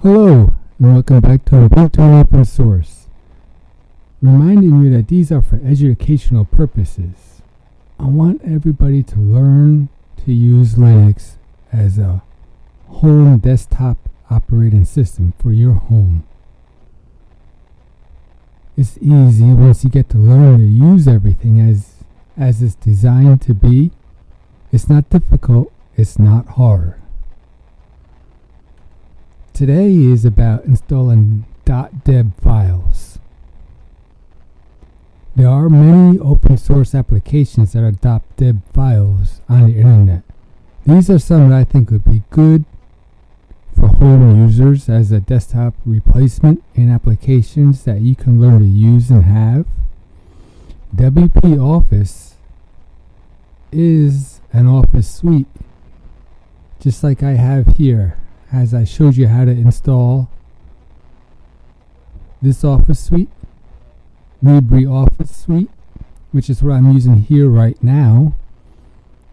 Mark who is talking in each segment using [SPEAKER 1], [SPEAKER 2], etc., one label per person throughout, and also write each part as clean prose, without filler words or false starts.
[SPEAKER 1] Hello, and welcome back to Ubuntu Open Source. Reminding you that these are for educational purposes. I want everybody to learn to use Linux as a home desktop operating system for your home. It's easy once you get to learn to use everything as it's designed to be. It's not difficult, it's not hard. Today is about installing Dot Deb Files. There are many open source applications that are Dot Deb Files on the internet. These are some that I think would be good for home users as a desktop replacement in applications that you can learn to use and have. Libreoffice is an office suite, just like I have here. As I showed you how to install this office suite, Libreoffice suite, which is what I'm using here right now,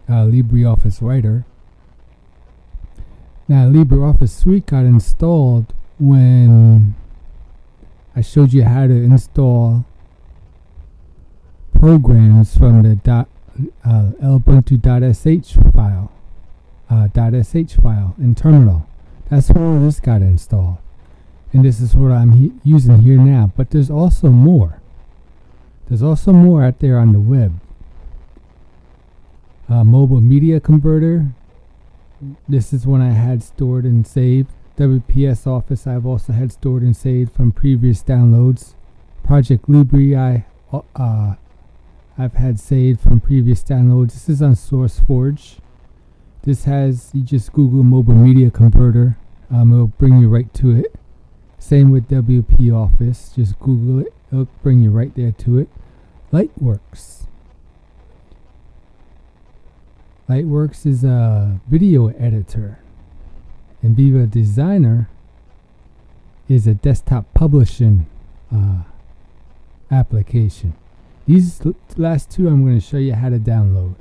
[SPEAKER 1] Libreoffice Writer. Now, Libreoffice suite got installed when I showed you how to install programs from the Ubuntu.sh file, .sh file in terminal. That's where this got installed, and this is what I'm using here now. But there's also more. There's also more out there on the web. Mobile media converter. This is one I had stored and saved. WPS Office I've also had stored and saved from previous downloads. Project Libre I've had saved from previous downloads. This is on SourceForge. This has, you just Google mobile media converter, it'll bring you right to it. Same with WP Office, just Google it, it'll bring you right there to it. Lightworks. Lightworks is a video editor, and Viva Designer is a desktop publishing application. These last two I'm going to show you how to download.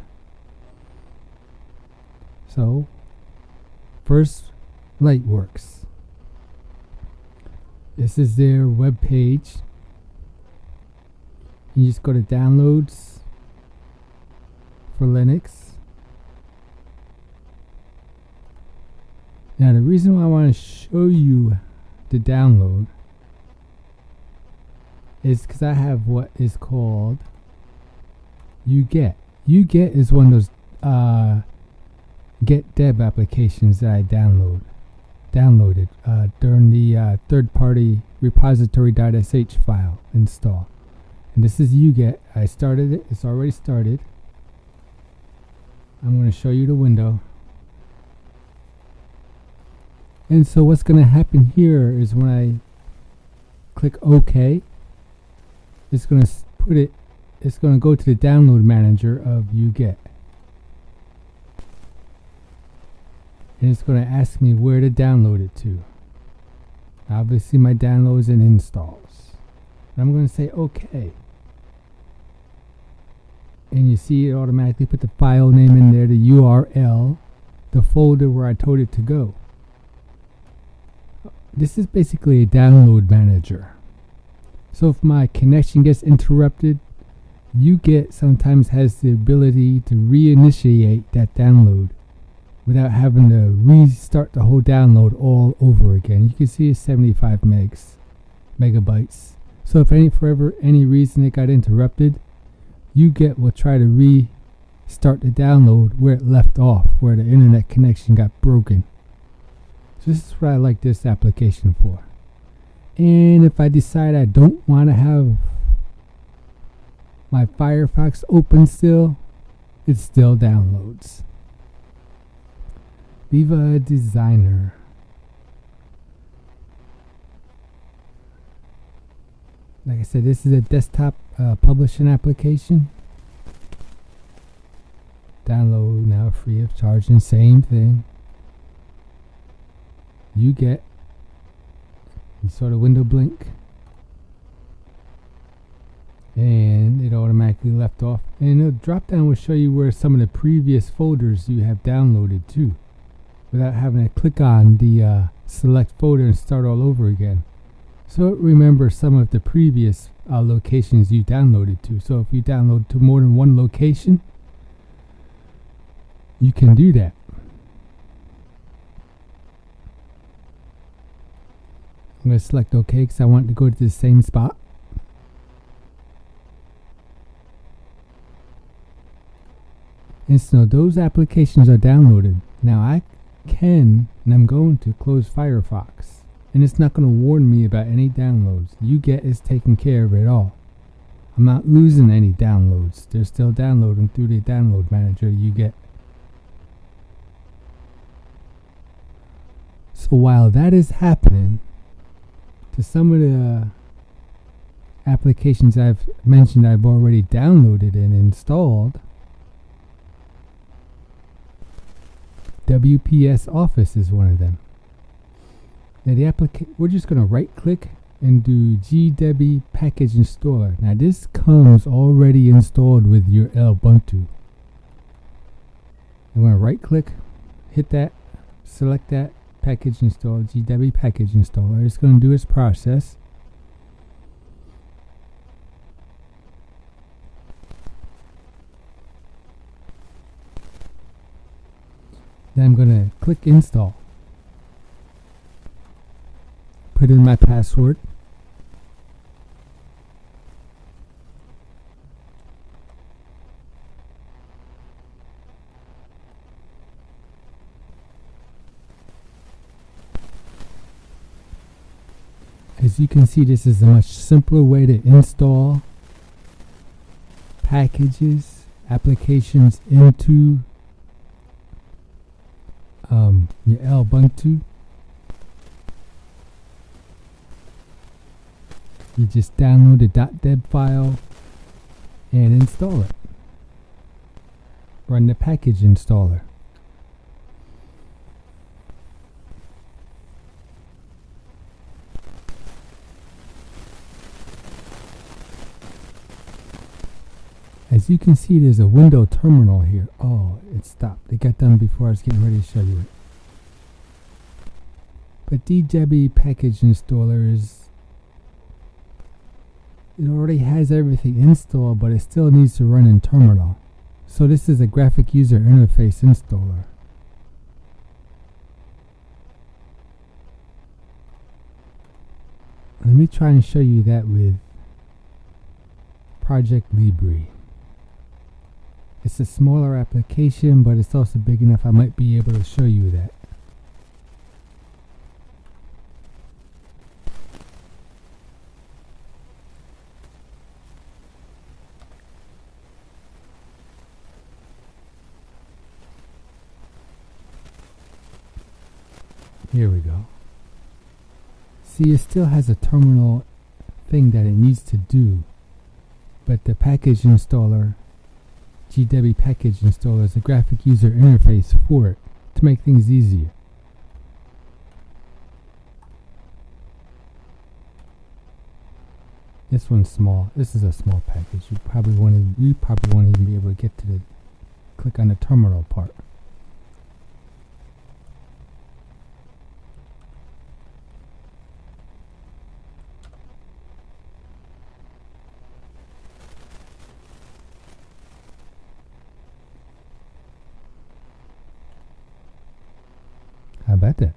[SPEAKER 1] So, first, Lightworks. This is their web page. You just go to Downloads for Linux. Now, the reason why I want to show you the download is because I have what is called uget. Uget is one of those gdeb applications that I downloaded during the third-party repository.sh file install. And this is uget. I started it. It's already started. I'm going to show you the window. And so what's going to happen here is when I click OK, it's going to it's going to go to the download manager of uget. And it's going to ask me where to download it to. Obviously my downloads and installs. And I'm going to say OK. And you see it automatically put the file name in there, the URL, the folder where I told it to go. This is basically a download manager. So if my connection gets interrupted, uget sometimes has the ability to reinitiate that download without having to restart the whole download all over again. You can see it's 75 megabytes. So if for any reason it got interrupted, uget will try to restart the download where it left off, where the internet connection got broken. So this is what I like this application for. And if I decide I don't want to have my Firefox open still, it still downloads. Viva Designer. Like I said, this is a desktop publishing application. Download now free of charge, and same thing. uget. You saw the window blink. And it automatically left off. And the drop down will show you where some of the previous folders you have downloaded to. without having to click on the select folder and start all over again. So it remembers some of the previous locations you downloaded to. So if you download to more than one location, you can do that. I'm going to select OK because I want to go to the same spot. And so those applications are downloaded. Now I can, and I'm going to close Firefox. And it's not going to warn me about any downloads. Uget is taking care of it all. I'm not losing any downloads. They're still downloading through the download manager Uget. So while that is happening, to some of the applications I've mentioned I've already downloaded and installed, WPS Office is one of them. Now we're just going to right click and do gdebi package installer. Now this comes already installed with your Ubuntu. I'm going to right click, hit that, select that, package install, gdebi package installer. It's going to do its process. Then I'm going to click install. Put in my password. As you can see, this is a much simpler way to install packages, applications into your Ubuntu. You just download the Dot Deb file and install it. Run the package installer. As you can see, there's a window terminal here. Oh, it stopped. It got done before I was getting ready to show you it. But gdebi package installer it already has everything installed, but it still needs to run in terminal. So this is a graphic user interface installer. Let me try and show you that with Project Libre. It's a smaller application, but it's also big enough I might be able to show you that. Here we go. See, it still has a terminal thing that it needs to do, but the package installer, gdebi package installer, is a graphic user interface for it to make things easier. This one's small. This is a small package. You probably won't even be able to get to the click on the terminal part. How about that?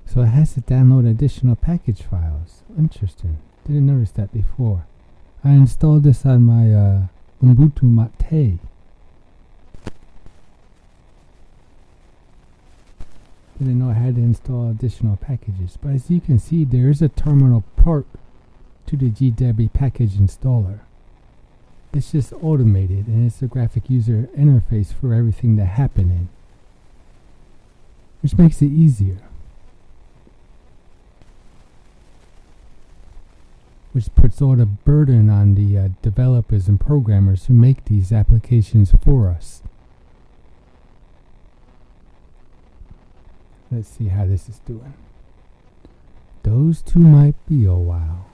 [SPEAKER 1] So it has to download additional package files. Interesting. Didn't notice that before. I installed this on my Ubuntu Mate. Didn't know I had to install additional packages. But as you can see, there is a terminal part to the gdebi package installer. It's just automated, and it's a graphic user interface for everything to happen in, which makes it easier. Which puts all the burden on the developers and programmers who make these applications for us. Let's see how this is doing. Those two might be a while.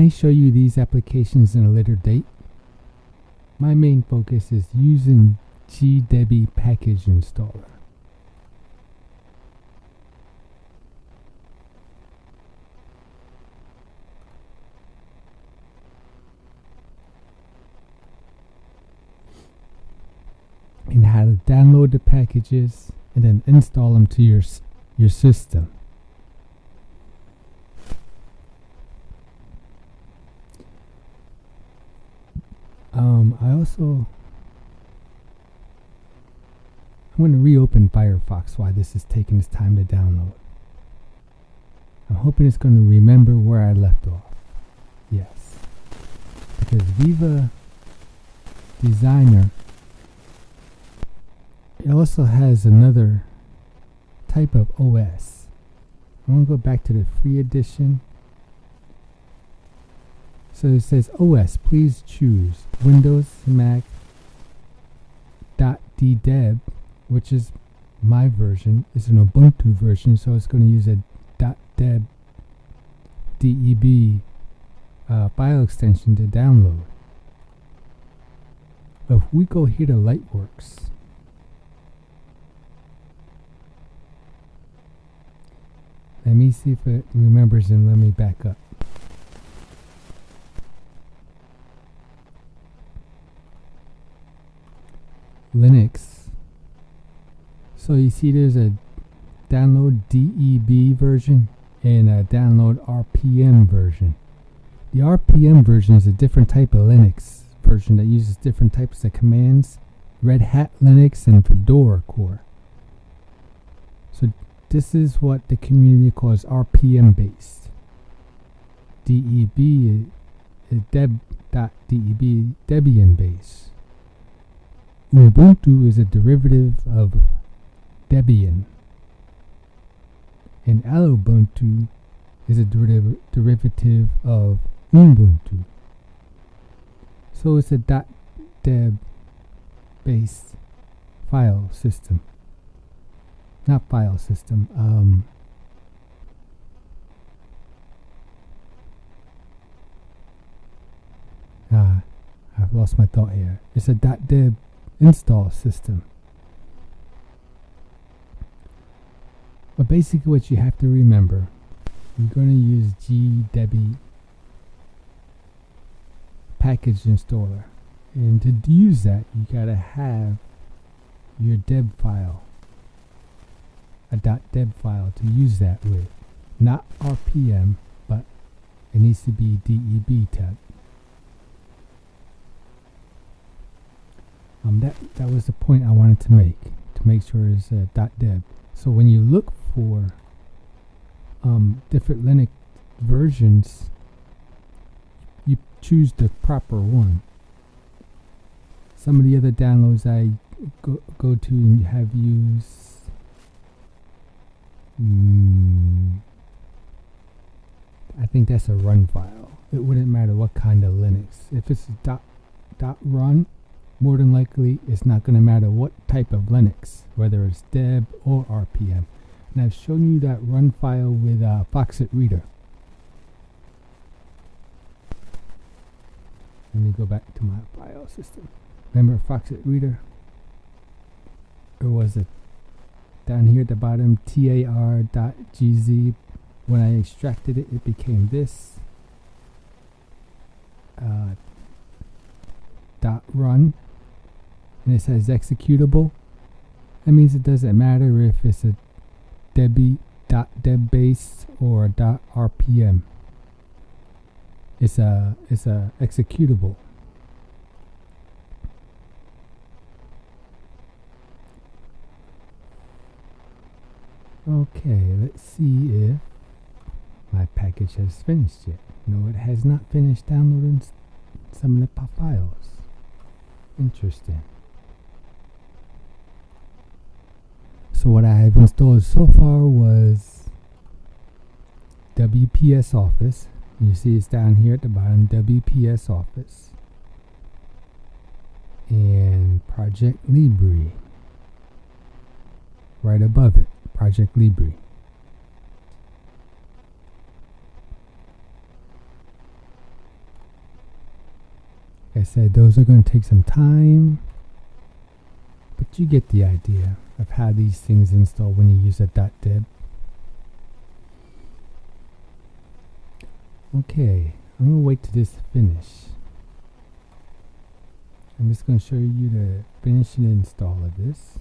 [SPEAKER 1] may show you these applications in a later date. My main focus is using gdebi package installer. And how to download the packages and then install them to your system. I'm going to reopen Firefox while this is taking its time to download. I'm hoping it's going to remember where I left off. Yes. Because Viva Designer, it also has another type of OS. I'm going to go back to the free edition. So it says OS, please choose Windows, Mac, Dot Deb, which is my version. It's an Ubuntu version, so it's going to use a Dot Deb file extension to download. If we go here to Lightworks, let me see if it remembers and let me back up. Linux. So you see there's a download DEB version and a download RPM version. The RPM version is a different type of Linux version that uses different types of commands, Red Hat Linux and Fedora core. So this is what the community calls RPM based. DEB is Deb.deb, Debian based. Ubuntu is a derivative of Debian, and Lubuntu is a derivative of Ubuntu. So it's a .deb based file system. Not file system. I've lost my thought here. It's a .deb install system. But basically what you have to remember, you're going to use gdebi package installer, and to use that you gotta have your deb file, a .deb file to use that with, not RPM, but it needs to be DEB type. That was the point I wanted to make sure it's .deb. So when you look for different Linux versions, you choose the proper one. Some of the other downloads I go to and have used, I think that's a run file. It wouldn't matter what kind of Linux. If it's dot run, more than likely it's not going to matter what type of Linux, whether it's deb or RPM. And I've shown you that run file with Foxit Reader. Let me go back to my file system. Remember Foxit Reader? Or was it down here at the bottom, tar.gz? When I extracted it, it became this. .run. And it says executable. That means it doesn't matter if it's a .deb base or a .rpm. It's a executable. Okay, let's see if my package has finished yet. No, it has not finished downloading some of the files. Interesting. So what I have installed so far was WPS Office. You see it's down here at the bottom, WPS Office. And Project Libre. Right above it, Project Libre. Like I said, those are going to take some time, but you get the idea of how these things install when you use a Dot Deb. Okay, I'm going to wait till this finish. I'm just going to show you the finishing install of this.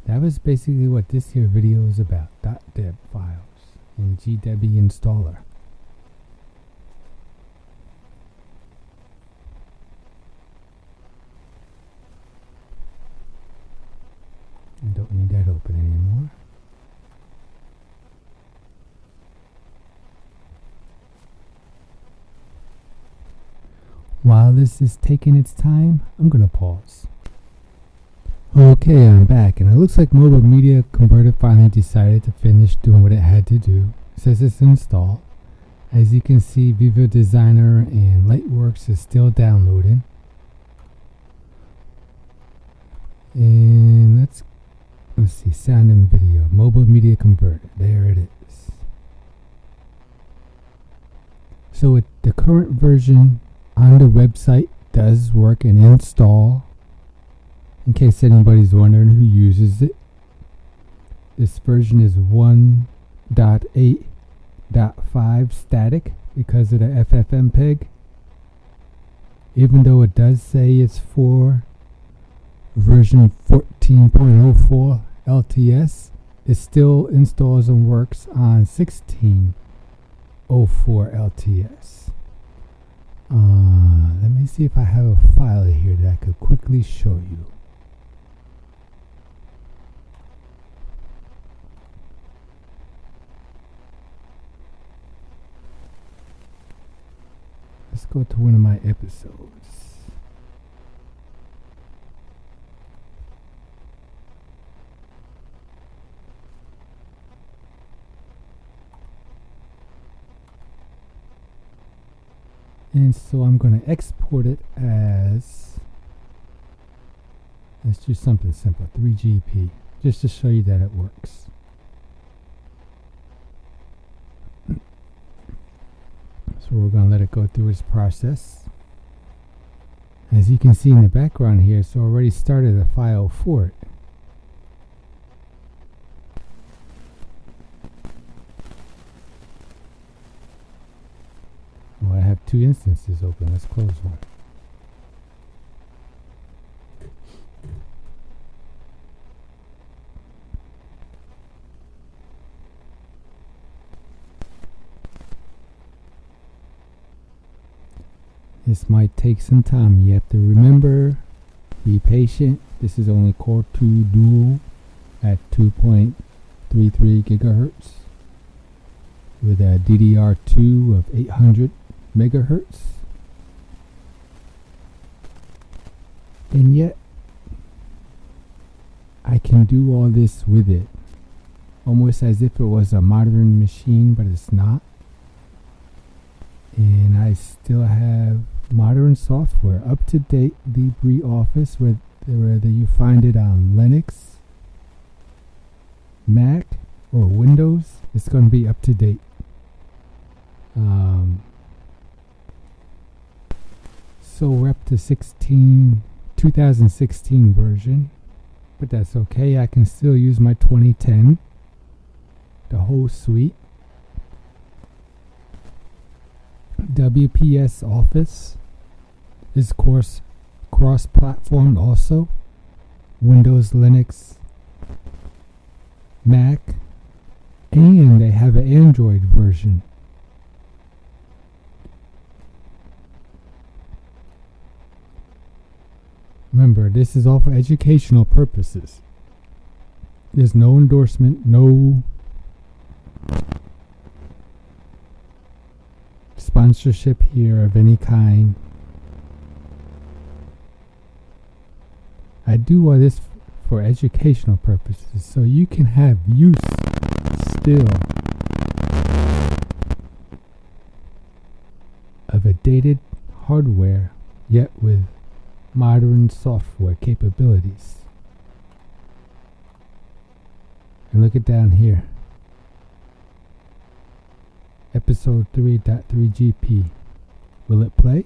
[SPEAKER 1] That was basically what this here video is about. Dot Deb Files and gdebi installer. I don't need that open anymore. While this is taking its time, I'm going to pause. Okay, I'm back, and it looks like Mobile Media Converter finally decided to finish doing what it had to do. It says it's installed. As you can see, Vivo Designer and Lightworks is still downloading. And let's see, sound and video, Mobile Media Converter, there it is. So the current version on the website does work and install. In case anybody's wondering who uses it, this version is 1.8.5 static because of the FFmpeg. Even though it does say it's for version 14.04 LTS, it still installs and works on 16.04 LTS. Let me see if I have a file here that I could quickly show you. Let's go to one of my episodes. And so I'm going to export it as, let's do something simple, 3GP, just to show you that it works. So we're going to let it go through its process. As you can see in the background here, it's already started a file for it. Well, I have two instances open. Let's close one. This might take some time. You have to remember, be patient. This is only Core 2 Dual at 2.33 gigahertz with a DDR2 of 800 megahertz. And yet, I can do all this with it. Almost as if it was a modern machine, but it's not. And I still have modern software, up-to-date Libreoffice, whether you find it on Linux, Mac, or Windows, it's going to be up-to-date. So we're up to 2016 version, but that's okay. I can still use my 2010, the whole suite. WPS Office is of course cross-platform also. Windows, Linux, Mac, and they have an Android version. Remember, this is all for educational purposes. There's no endorsement, no sponsorship here of any kind. I do all this for educational purposes, so you can have use still of a dated hardware, yet with modern software capabilities. And look it down here. Episode 3.3GP. Will it play?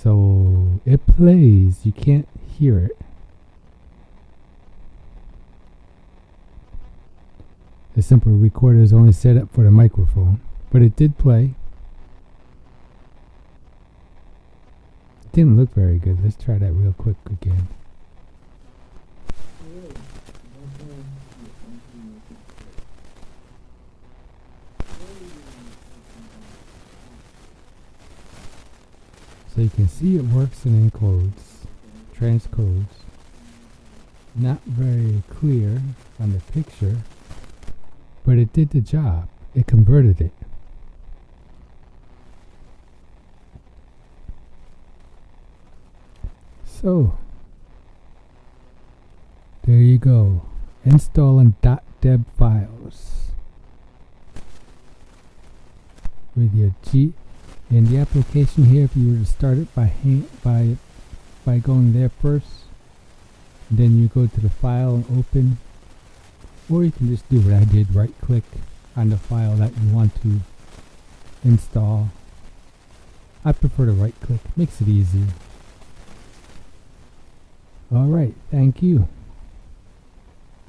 [SPEAKER 1] So it plays, you can't hear it. The simple recorder is only set up for the microphone, but it did play. It didn't look very good. Let's try that real quick again. So you can see it works and encodes, transcodes. Not very clear on the picture, but it did the job. It converted it. So, there you go. Installing Dot Deb Files with your G. In the application here, if you were to start it by going there first, then you go to the file and open, or you can just do what I did, right click on the file that you want to install. I prefer to right click, makes it easier. Alright, thank you.